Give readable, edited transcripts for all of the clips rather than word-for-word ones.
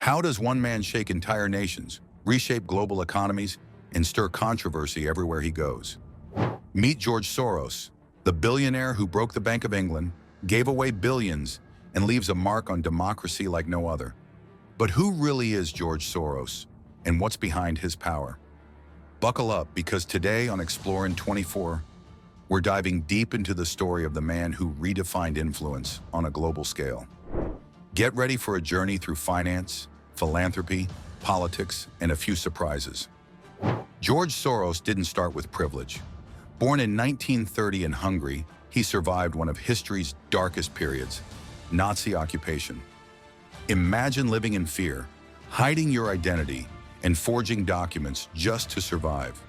How does one man shake entire nations, reshape global economies, and stir controversy everywhere he goes? Meet George Soros, the billionaire who broke the Bank of England, gave away billions, and leaves a mark on democracy like no other. But who really is George Soros, and what's behind his power? Buckle up, because today on Explore in 24, we're diving deep into the story of the man who redefined influence on a global scale. Get ready for a journey through finance, philanthropy, politics, and a few surprises. George Soros didn't start with privilege. Born in 1930 in Hungary, he survived one of history's darkest periods, Nazi occupation. Imagine living in fear, hiding your identity, and forging documents just to survive.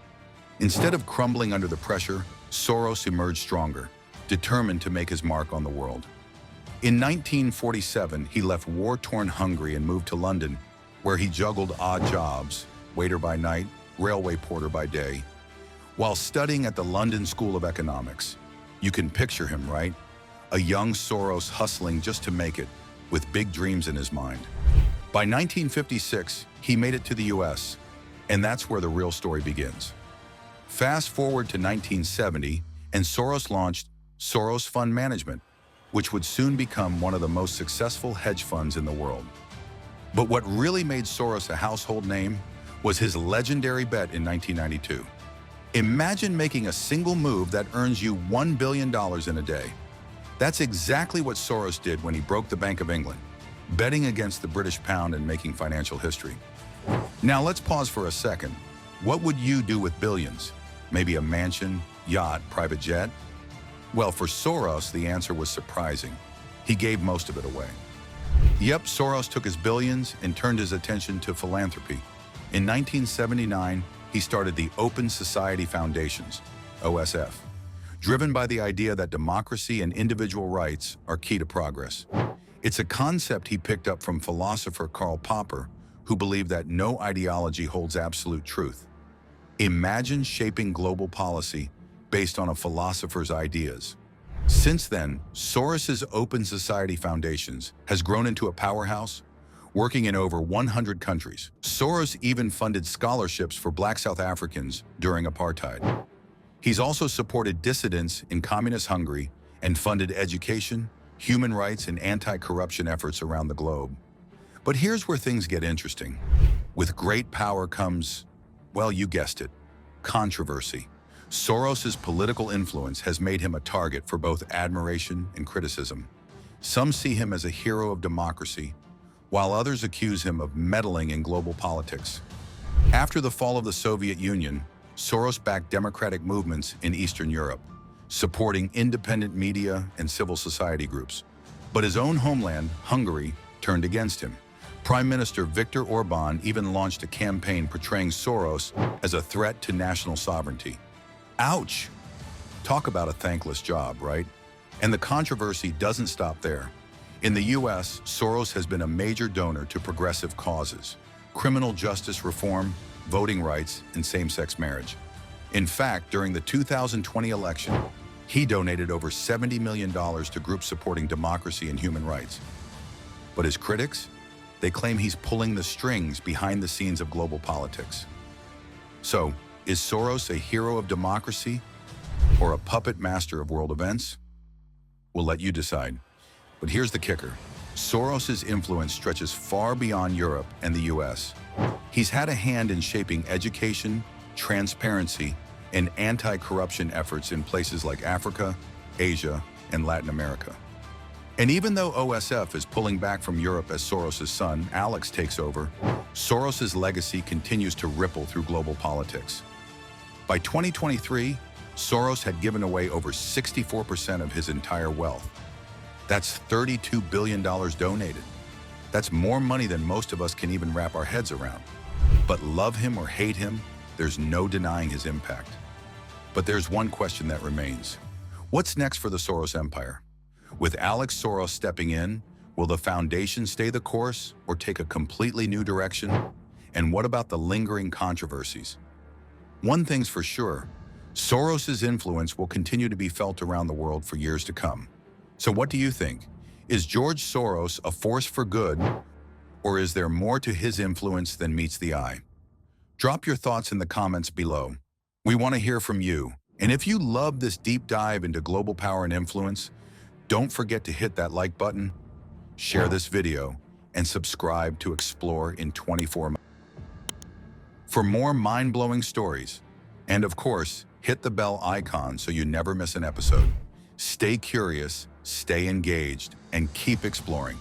Instead of crumbling under the pressure, Soros emerged stronger, determined to make his mark on the world. In 1947, he left war-torn Hungary and moved to London, where he juggled odd jobs, waiter by night, railway porter by day, while studying at the London School of Economics. You can picture him, right? A young Soros hustling just to make it, with big dreams in his mind. By 1956, he made it to the US, and that's where the real story begins. Fast forward to 1970, and Soros launched Soros Fund Management, which would soon become one of the most successful hedge funds in the world. But what really made Soros a household name was his legendary bet in 1992. Imagine making a single move that earns you $1 billion in a day. That's exactly what Soros did when he broke the Bank of England, betting against the British pound and making financial history. Now let's pause for a second. What would you do with billions? Maybe a mansion, yacht, private jet? Well, for Soros, the answer was surprising. He gave most of it away. Yep, Soros took his billions and turned his attention to philanthropy. In 1979, he started the Open Society Foundations, OSF, driven by the idea that democracy and individual rights are key to progress. It's a concept he picked up from philosopher Karl Popper, who believed that no ideology holds absolute truth. Imagine shaping global policy based on a philosopher's ideas. Since then, Soros's Open Society Foundations has grown into a powerhouse, working in over 100 countries. Soros even funded scholarships for Black South Africans during apartheid. He's also supported dissidents in communist Hungary and funded education, human rights, and anti-corruption efforts around the globe. But here's where things get interesting. With great power comes, well, you guessed it, controversy. Soros's political influence has made him a target for both admiration and criticism. Some see him as a hero of democracy, while others accuse him of meddling in global politics. After the fall of the Soviet Union, Soros backed democratic movements in Eastern Europe, supporting independent media and civil society groups. But his own homeland, Hungary, turned against him. Prime Minister Viktor Orbán even launched a campaign portraying Soros as a threat to national sovereignty. Ouch! Talk about a thankless job, right? And the controversy doesn't stop there. In the US, Soros has been a major donor to progressive causes, criminal justice reform, voting rights, and same-sex marriage. In fact, during the 2020 election, he donated over $70 million to groups supporting democracy and human rights. But his critics? They claim he's pulling the strings behind the scenes of global politics. So, is Soros a hero of democracy or a puppet master of world events? We'll let you decide. But here's the kicker. Soros's influence stretches far beyond Europe and the US. He's had a hand in shaping education, transparency, and anti-corruption efforts in places like Africa, Asia, and Latin America. And even though OSF is pulling back from Europe as Soros's son, Alex, takes over, Soros's legacy continues to ripple through global politics. By 2023, Soros had given away over 64% of his entire wealth. That's $32 billion donated. That's more money than most of us can even wrap our heads around. But love him or hate him, there's no denying his impact. But there's one question that remains. What's next for the Soros empire? With Alex Soros stepping in, will the foundation stay the course or take a completely new direction? And what about the lingering controversies? One thing's for sure, Soros's influence will continue to be felt around the world for years to come. So what do you think? Is George Soros a force for good Or is there more to his influence than meets the eye? Drop your thoughts in the comments below. We want to hear from you. And if you love this deep dive into global power and influence, don't forget to hit that like button, share this video, and subscribe to explore in 24 months. For more mind-blowing stories, and of course, hit the bell icon so you never miss an episode. Stay curious, stay engaged, and keep exploring.